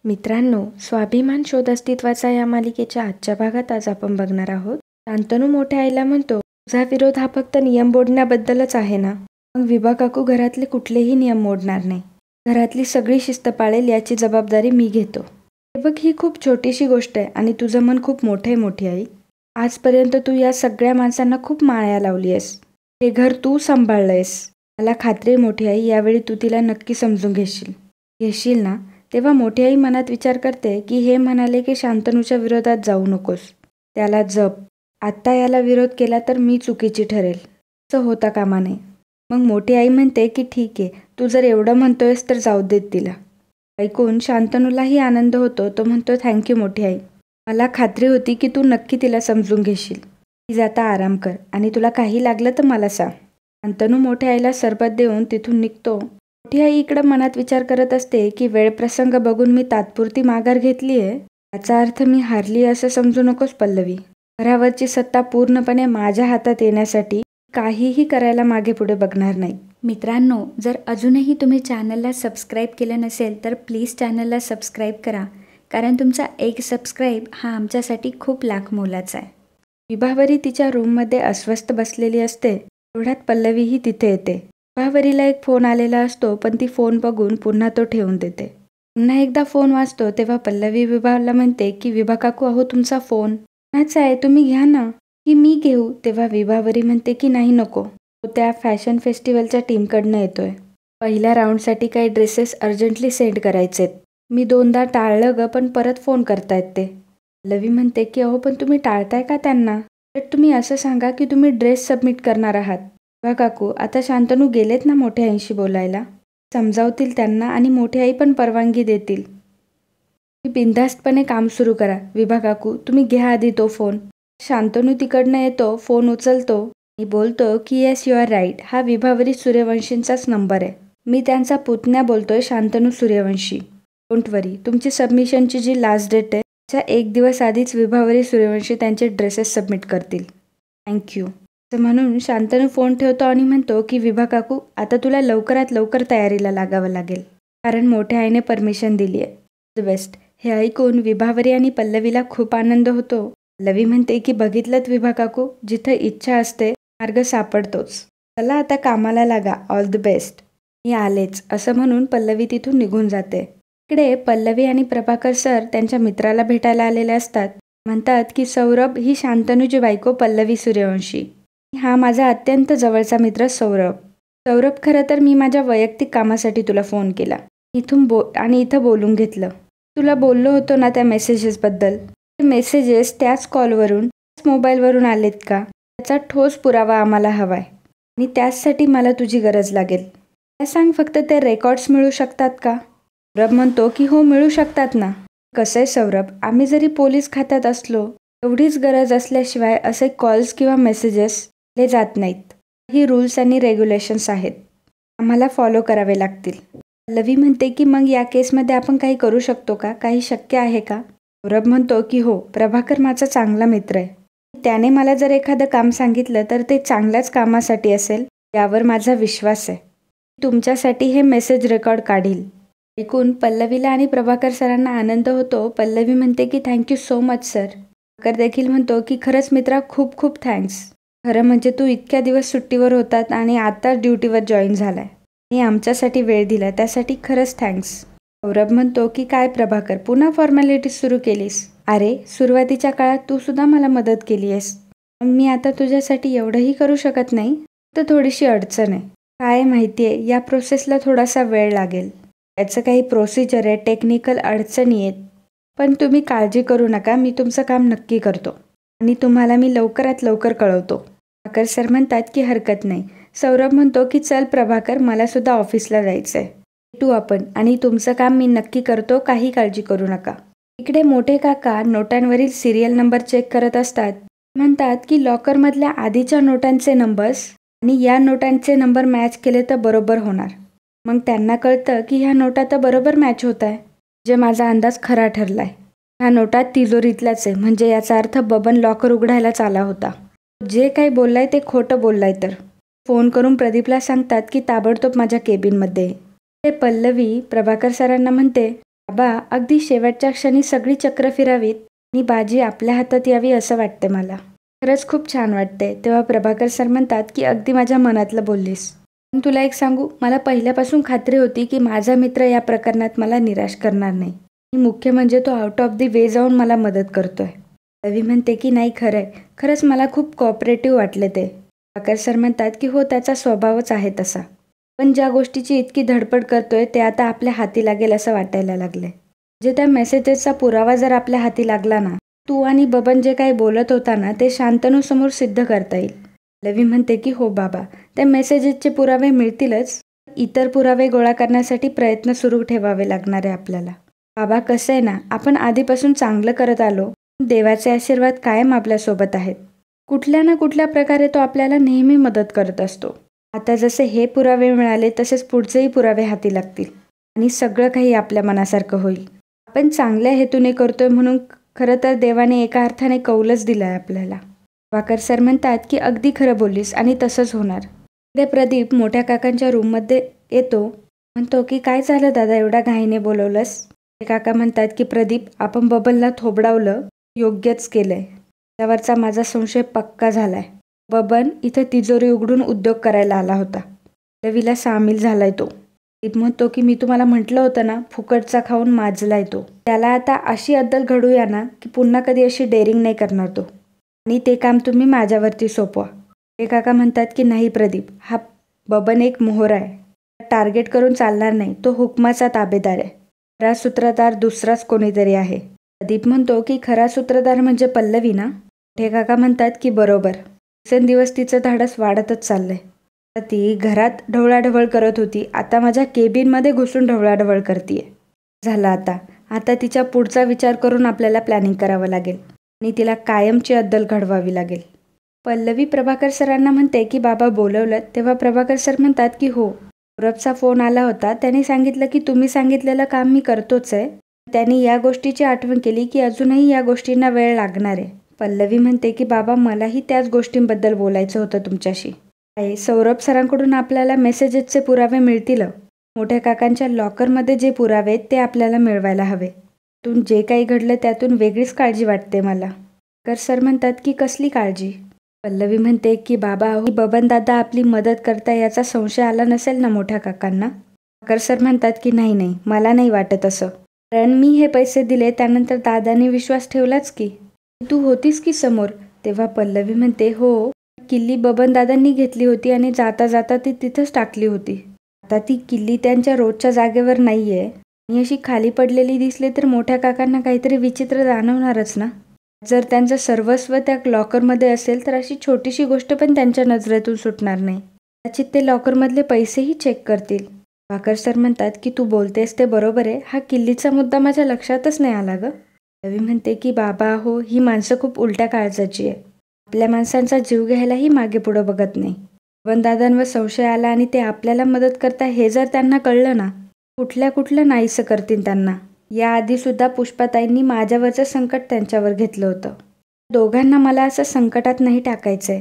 मित्रांनो, स्वाभिमान शोध अस्तित्वाचा या मालिकेच्या आजच्या भागात आज आपण बघणार आहोत. शांतनू मोठ्या आईला म्हणतो, तुझा विरोध हा फक्त नियम मोडण्याबद्दलच आहे ना? मग विभा काकू घरातले कुठलेही नियम मोडणार नाही. घरातली सगळी शिस्त पाळेल याची जबाबदारी मी घेतो. हे बघ, ही खूप छोटीशी गोष्ट आहे आणि तुझं मन खूप मोठे आहे मोठी आई. आजपर्यंत तू या सगळ्या माणसांना खूप माया लावली आहेस. हे घर तू सांभाळलंयस. मला खात्री आहे मोठी आई, यावेळी तू तिला नक्की समजून घेशील ना? तेव्हा मोठी आई मनात विचार करते की हे म्हणाले की शांतनूच्या विरोधात जाऊ नकोस, त्याला जप. आत्ता याला विरोध केला तर मी चुकीची ठरेल, असं होता कामा नये. मग मोठी आई म्हणते की ठीक आहे, तू जर एवढं म्हणतोयस तर जाऊ देत तिला. ऐकून शांतनूलाही आनंद होतो. तो म्हणतो, थँक्यू मोठी आई. मला खात्री होती की तू नक्की तिला समजून घेशील. प्लीज आता आराम कर आणि तुला काही लागलं तर मला सांग. शांतनू मोठ्या आईला सरबत देऊन तिथून निघतो. मोठी आई इकडं मनात विचार करत असते की वेळप्रसंग बघून मी तात्पुरती माघार घेतली आहे, याचा अर्थ मी हारली असं समजू नकोस पल्लवी. घरावरची सत्ता पूर्णपणे माझ्या हातात येण्यासाठी काहीही करायला मागे पुढे बघणार नाही. मित्रांनो, जर अजूनही तुम्ही चॅनलला सबस्क्राईब केलं नसेल तर प्लीज चॅनलला सबस्क्राईब करा, कारण तुमचा एक सबस्क्राईब हा आमच्यासाठी खूप लाख मोलाचा आहे. विभावरी तिच्या रूममध्ये अस्वस्थ बसलेली असते. तेवढ्यात पल्लवीही तिथे येते. विभावरीला एक फोन आलेला असतो, पण ती फोन बघून पुन्हा तो ठेवून देते. पुन्हा एकदा फोन वाजतो तेव्हा पल्लवी विभाला म्हणते की विभा काकू, अहो तुमचा फोन कोणाचा आहे, तुम्ही घ्या ना. की मी घेऊ? तेव्हा विभावरी म्हणते की नाही नको, तो त्या फॅशन फेस्टिवलच्या टीमकडनं येतोय. पहिल्या राऊंडसाठी काही ड्रेसेस अर्जंटली सेंड करायचेत. मी 2दा टाळलं ग, पण परत फोन करतायत ते. पल्लवी म्हणते की अहो पण तुम्ही टाळताय का त्यांना? तर तुम्ही असं सांगा की तुम्ही ड्रेस सबमिट करणार आहात. विभा काकू, आता शांतनू गेलेत ना मोठ्या आईशी बोलायला, समजावतील त्यांना आणि मोठी आई पण परवानगी देतील. तुम्ही बिनधास्तपणे काम सुरू करा. विभा काकू, तुम्ही घ्या आधी तो फोन. शांतनू तिकडनं येतो, फोन उचलतो आणि बोलतो की येस, यू आर राईट, हा विभावरी सूर्यवंशींचाच नंबर आहे. मी त्यांचा पुतण्या बोलतोय, शांतनू सूर्यवंशी. डोंट वरी, तुमची सबमिशनची जी लास्ट डेट आहे त्याच्या 1 दिवस आधीच विभावरी सूर्यवंशी त्यांचे ड्रेसेस सबमिट करतील. थँक्यू. असं म्हणून शांतनू फोन ठेवतो आणि म्हणतो की विभा काकू, आता तुला लवकरात लवकर तयारीला लागावं लागेल, कारण मोठ्या आईने परमिशन दिली आहे. The best. हे ऐकून विभावरी आणि पल्लवीला खूप आनंद होतो. पल्लवी म्हणते की बघितलंत विभा काकू, जिथं इच्छा असते मार्ग सापडतोच. चला आता कामाला लागा. All the best. मी आलेच, असं म्हणून पल्लवी तिथून निघून जाते. इकडे पल्लवी आणि प्रभाकर सर त्यांच्या मित्राला भेटायला आलेले असतात. म्हणतात की सौरभ ही शांतनूची बायको पल्लवी सूर्यवंशी. हा माझा अत्यंत जवळचा मित्र सौरभ. सौरभ, खरं तर मी माझ्या वैयक्तिक कामासाठी तुला फोन केला. इथं बोलून घेतलं. तुला बोललो होतो ना त्या मेसेजेसबद्दल. ते मेसेजेस त्याच कॉलवरून, त्याच मोबाईलवरून आलेत का, त्याचा ठोस पुरावा आम्हाला हवाय आणि त्याचसाठी मला तुझी गरज लागेल. काय सांग फक्त, ते रेकॉर्ड्स मिळू शकतात का? सौरभ म्हणतो की हो, मिळू शकतात ना. कसं आहे सौरभ, आम्ही जरी पोलीस खात्यात असलो, एवढीच गरज असल्याशिवाय असे कॉल्स किंवा मेसेजेस दिले जात नाहीत. ही रूल्स आणि रेग्युलेशन्स आहेत, आम्हाला फॉलो करावे लागतील. पल्लवी म्हणते की मग या केसमध्ये आपण काही करू शकतो का, काही शक्य आहे का? सौरभ म्हणतो की हो, प्रभाकर माझा चांगला मित्र आहे. त्याने मला जर एखादं काम सांगितलं तर ते चांगल्याच कामासाठी असेल, यावर माझा विश्वास आहे. तुमच्यासाठी हे मेसेज रेकॉर्ड काढील. ऐकून पल्लवीला आणि प्रभाकर सरांना आनंद होतो. पल्लवी म्हणते की thank you so much sir. Prabhakar देखील म्हणतो की खरंच मित्रा, खूप खूप थँक्स. खरं म्हणजे तू इतक्या दिवस सुट्टीवर होतात आणि आता ड्युटीवर जॉईन झालाय आणि आमच्यासाठी वेळ दिला, त्यासाठी खरंच थँक्स. सौरभ म्हणतो की काय प्रभाकर, पुन्हा फॉर्मॅलिटी सुरू केलीस? अरे, सुरुवातीच्या काळात तू सुद्धा मला मदत केली आहेस, पण मी आता तुझ्यासाठी एवढंही करू शकत नाही. तर थोडीशी अडचण आहे. काय माहिती आहे, या प्रोसेसला थोडासा वेळ लागेल. याचं काही प्रोसिजर आहे, टेक्निकल अडचणी आहेत. पण तुम्ही काळजी करू नका, मी तुमचं काम नक्की करतो आणि तुम्हाला मी लवकरात लवकर कळवतो. प्रभाकर सर म्हणतात की हरकत नाही. सौरभ म्हणतो की चल प्रभाकर, मला सुद्धा ऑफिसला जायचं आहे. भेटू आपण आणि तुमचं काम मी नक्की करतो, काही काळजी करू नका. इकडे मोठे काका नोटांवरील सिरियल नंबर चेक करत असतात. म्हणतात की लॉकरमधल्या आधीच्या नोटांचे नंबर्स आणि या नोटांचे नंबर मॅच केले तर बरोबर होणार. मग त्यांना कळतं की ह्या नोटा तर बरोबर मॅच होत आहे, जे माझा अंदाज खरा ठरलाय. ह्या नोटा तिजोरीतल्याच आहे, म्हणजे याचा अर्थ बबन लॉकर उघडायलाच आला होता. जे काही बोललाय ते खोटं बोललाय. तर फोन करून प्रदीपला सांगतात की ताबडतोब माझ्या केबिनमध्ये. ते पल्लवी प्रभाकर सरांना म्हणते, बाबा अगदी शेवटच्या क्षणी सगळी चक्र फिरावीत आणि बाजी आपल्या हातात यावी असं वाटते मला. खरंच खूप छान वाटते. तेव्हा प्रभाकर सर म्हणतात की अगदी माझ्या मनातलं बोललीस. पण तुला एक सांगू, मला पहिल्यापासून खात्री होती की माझा मित्र या प्रकरणात मला निराश करणार नाही. आणि मुख्य म्हणजे तो आउट ऑफ दी वे जाऊन मला मदत करतोय. रवी म्हणते की नाही खरंय, खरंच मला खूप कॉपरेटिव्ह वाटले ते. प्रभाकर सर म्हणतात की हो, त्याचा स्वभावच आहे तसा. पण ज्या गोष्टीची इतकी धडपड करतोय ते आता आपल्या हाती लागेल असं वाटायला लागले. म्हणजे त्या मेसेजेसचा पुरावा जर आपल्या हाती लागला ना, तू आणि बबन जे काही बोलत होता ना ते शांतनूसमोर सिद्ध करता येईल. रवी म्हणते की हो बाबा, त्या मेसेजेसचे पुरावे मिळतीलच, इतर पुरावे गोळा करण्यासाठी प्रयत्न सुरू ठेवावे लागणार आहे आपल्याला. बाबा कसं आहे ना, आपण आधीपासून चांगलं करत आलो, देवाचे आशीर्वाद कायम आपल्यासोबत आहेत. कुठल्या ना कुठल्या प्रकारे तो आपल्याला नेहमी मदत करत असतो. आता जसे हे पुरावे मिळाले तसेच पुढचेही पुरावे हाती लागतील आणि सगळं काही आपल्या मनासारखं होईल. आपण चांगल्या हेतूने करतोय म्हणून खरं तर देवाने एका अर्थाने कौलच दिलाय आपल्याला. वाकर सर म्हणतात की अगदी खरं बोललीस आणि तसंच होणार. ते प्रदीप मोठ्या काकांच्या रूममध्ये येतो. म्हणतो की काय झालं दादा, एवढा घाईने बोलवलंस? ते काका म्हणतात की प्रदीप, आपण बबनला थोबडावलं, योग्यच केलंय. त्यावरचा माझा संशय पक्का झालाय. बबन इथं तिजोरी उघडून उद्योग करायला आला होता. रवीला सामील झालाय तो. प्रदीप म्हणतो की मी तुम्हाला म्हटलं होतं ना, फुकटचा खाऊन माजलाय तो. त्याला आता अशी अद्दल घडूया ना की पुन्हा कधी अशी डेअरिंग नाही करणार तो. आणि ते काम तुम्ही माझ्यावरती सोपवा. ते काका म्हणतात की नाही प्रदीप, हा बबन एक मोहरा आहे. टार्गेट करून चालणार नाही, तो हुकमाचा ताबेदार आहे. खरा सूत्रधार दुसराच कोणीतरी आहे. प्रदीप म्हणतो की खरा सूत्रधार म्हणजे पल्लवी ना? ते काका म्हणतात की बरोबर. दिवसेंदिवस तिचं धाडस वाढतच चाललंय. ती घरात ढवळाढवळ करत होती, आता माझ्या केबिनमध्ये घुसून ढवळाढवळ करतीये. झालं आता तिच्या पुढचा विचार करून आपल्याला प्लॅनिंग करावं लागेल आणि तिला कायमची अद्दल घडवावी लागेल. पल्लवी प्रभाकर सरांना म्हणते की बाबा बोलवलं. तेव्हा प्रभाकर सर म्हणतात की हो, सौरभचा फोन आला होता. त्याने सांगितलं की तुम्ही सांगितलेलं काम मी करतोच आहे. त्यांनी या गोष्टीची आठवण केली की अजूनही या गोष्टींना वेळ लागणार आहे. पल्लवी म्हणते की बाबा मलाही त्याच गोष्टींबद्दल बोलायचं होतं तुमच्याशी. सौरभ सरांकडून आपल्याला मेसेजेसचे पुरावे मिळतील. मोठ्या काकांच्या लॉकरमध्ये जे पुरावे आहेत ते आपल्याला मिळवायला हवे. त्यातून जे काही घडलं त्यातून वेगळीच काळजी वाटते मला. सर म्हणतात की कसली काळजी? पल्लवी म्हणते की बाबा बबन दादा आपली मदत करता याचा संशय आला नसेल ना मोठ्या काकांना? सर म्हणतात की नाही, मला नाही वाटत असं. कारण मी हे पैसे दिले त्यानंतर दादाने विश्वास ठेवलाच की. तू होतीस की समोर. तेव्हा पल्लवी म्हणते हो, किल्ली बबन दादांनी घेतली होती आणि जाता जाता ती तिथंच टाकली होती. आता ती किल्ली त्यांच्या रोजच्या जागेवर नाहीये आणि अशी खाली पडलेली दिसली तर मोठ्या काकांना काहीतरी विचित्र जाणवणारच ना. जर त्यांचं सर्वस्व त्या लॉकरमध्ये असेल तर अशी छोटीशी गोष्ट पण त्यांच्या नजरेतून सुटणार नाही. कदाचित ते लॉकरमधले पैसेही चेक करतील. वाकर सर म्हणतात की तू बोलतेस ते बरोबर आहे, हा किल्लीचा मुद्दा माझ्या लक्षातच नाही आला ग. रवी म्हणते की बाबा हो, ही माणसं खूप उलट्या काळजाची आहे. आपल्या माणसांचा जीव घ्यायलाही मागे पुढं बघत नाही. बबनदादांवर संशय आला आणि ते आपल्याला मदत करता हे जर त्यांना कळलं ना, कुठलं नाहीसं करतील त्यांना. याआधी सुद्धा पुष्पाताईंनी माझ्यावरचं संकट त्यांच्यावर घेतलं होतं. दोघांना मला असं संकटात नाही टाकायचंय.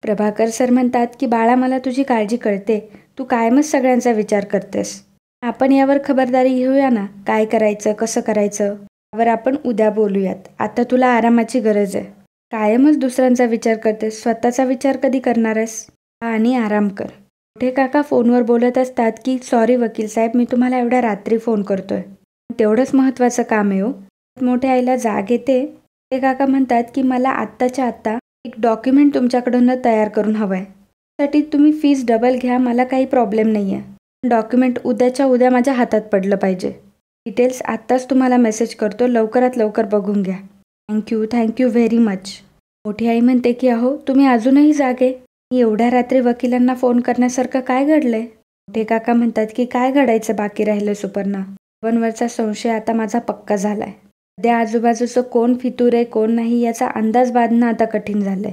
प्रभाकर सर म्हणतात की बाळा मला तुझी काळजी कळते, तू कायमच सगळ्यांचा विचार करतेस. आपण यावर खबरदारी घेऊया ना, काय करायचं कसं करायचं यावर आपण उद्या बोलूयात. आता तुला आरामाची गरज आहे. कायमच दुसऱ्यांचा विचार करतेस, स्वतःचा विचार कधी करणार आहेस? आणि आराम कर. मोठे काका फोनवर बोलत असतात की सॉरी वकील साहेब, मी तुम्हाला एवढ्या रात्री फोन करतोय, तेवढंच महत्त्वाचं काम आहे हो. मोठ्या आईला जाग येते. ते काका म्हणतात की मला आत्ताच्या आत्ता एक डॉक्युमेंट तुमच्याकडून तयार करून हवं आहे. त्यासाठी तुम्ही फीस डबल घ्या, मला काही प्रॉब्लेम नाही आहे. डॉक्युमेंट उद्याच्या उद्या माझ्या हातात पडलं पाहिजे. डिटेल्स आत्ताच तुम्हाला मेसेज करतो, लवकरात लवकर बघून घ्या. Thank you very much. मोठी आई म्हणते की अहो तुम्ही अजूनही जागे, एवढ्या रात्री वकिलांना फोन करण्यासारखं काय घडलंय? मोठे काका म्हणतात की काय घडायचं बाकी राहिलं सुपर्णा. बबनवरचा संशय आता माझा पक्का झालाय. सध्या आजूबाजूचं कोण फितूर आहे कोण नाही याचा अंदाज बांधणं आता कठीण झालंय.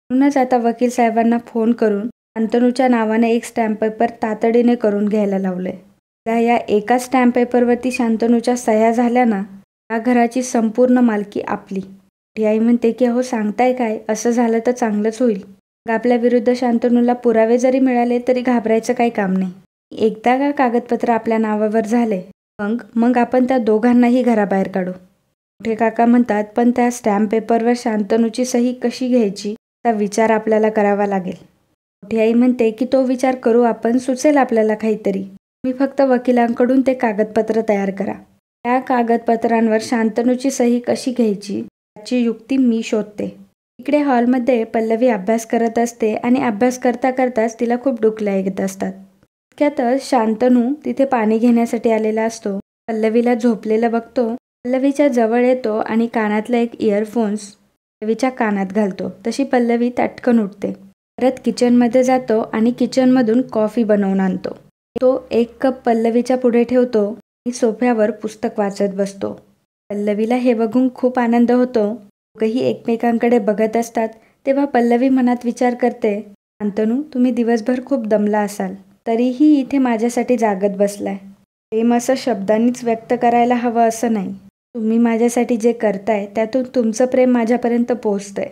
म्हणूनच आता वकील साहेबांना फोन करून शांतनूच्या नावाने एक स्टॅम्प पेपर तातडीने करून घ्यायला लावलंय. या एका स्टॅम्प पेपरवरती शांतनूच्या सह्या झाल्या ना, या घराची संपूर्ण मालकी आपली. मोठी आई म्हणते की अहो सांगताय काय, असं झालं तर चांगलंच होईल. आपल्या विरुद्ध शांतनूला पुरावे जरी मिळाले तरी घाबरायचं काही काम नाही. एकदा का कागदपत्र आपल्या नावावर झाले मग मग आपण त्या दोघांनाही घराबाहेर काढू. मोठे काका म्हणतात, पण त्या स्टॅम्प पेपरवर शांतनूची सही कशी घ्यायची हा विचार आपल्याला करावा लागेल. मोठी आई म्हणते की तो विचार करू आपण, सुचेल आपल्याला काहीतरी. मी फक्त वकिलांकडून ते कागदपत्र तयार करा. त्या कागदपत्रांवर शांतनूची सही कशी घ्यायची याची युक्ती मी शोधते. इकडे हॉलमध्ये पल्लवी अभ्यास करत असते आणि अभ्यास करता करताच तिला खूप डुलक्या येत असतात. इतक्यातच शांतनू तिथे पाणी घेण्यासाठी आलेला असतो. पल्लवीला झोपलेलं बघतो. पल्लवीच्या जवळ येतो आणि कानातला एक इयरफोन्स पल्लवीच्या कानात घालतो. तशी पल्लवी तटकन उठते. परत किचनमध्ये जातो आणि किचनमधून कॉफी बनवून आणतो. तो 1 कप पल्लवीच्या पुढे ठेवतो आणि सोफ्यावर पुस्तक वाचत बसतो. पल्लवीला हे बघून खूप आनंद होतो. दोघंही एकमेकांकडे बघत असतात. तेव्हा पल्लवी मनात विचार करते, शांतनू, तुम्ही दिवसभर खूप दमला असाल, तरीही इथे माझ्यासाठी जागत बसलाय. प्रेम असं शब्दांनीच व्यक्त करायला हवं असं नाही. तुम्ही माझ्यासाठी जे करताय त्यातून तुमचं प्रेम माझ्यापर्यंत पोहोचतंय.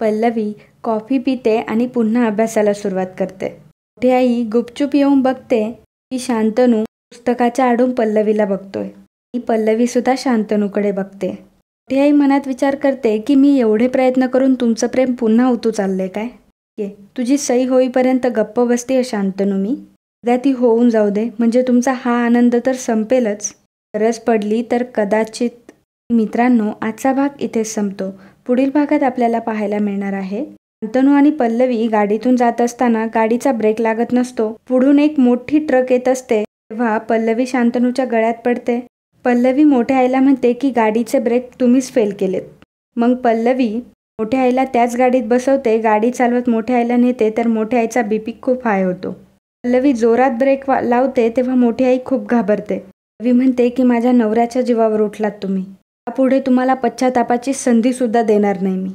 पल्लवी कॉफी पिते आणि पुन्हा अभ्यासाला सुरुवात करते. मोठी आई गुपचूप येऊन बघते की शांतनू पुस्तकाच्या आडून पल्लवीला बघतोय. ही पल्लवीसुद्धा शांतनूकडे बघते. मोठी आई मनात विचार करते की मी एवढे प्रयत्न करून तुमचं प्रेम पुन्हा उतू चाललंय काय? तुझी सही होईपर्यंत गप्प बसते शांतनू मी. एकदा ती होऊन जाऊ दे, म्हणजे तुमचा हा आनंद तर संपेलच. गरज पडली तर कदाचित. मित्रांनो, आजचा भाग इथेच संपतो. पुढील भागात आपल्याला पाहायला मिळणार आहे शांतनू आणि पल्लवी गाडीतून जात असताना गाडीचा ब्रेक लागत नसतो. पुढून एक मोठी ट्रक येत असते. तेव्हा पल्लवी शांतनूच्या गळ्यात पडते. पल्लवी मोठ्या आईला म्हणते की गाडीचे ब्रेक तुम्हीच फेल केलेत. मग पल्लवी मोठ्या आईला त्याच गाडीत बसवते. गाडी चालवत मोठ्या आईला नेते तर मोठ्या आईचा बीपी खूप हाय होतो. पल्लवी जोरात ब्रेक लावते तेव्हा मोठी आई खूप घाबरते. पल्लवी म्हणते की माझ्या नवऱ्याच्या जीवावर उठलात तुम्ही. यापुढे तुम्हाला पश्चातापाची संधीसुद्धा देणार नाही मी.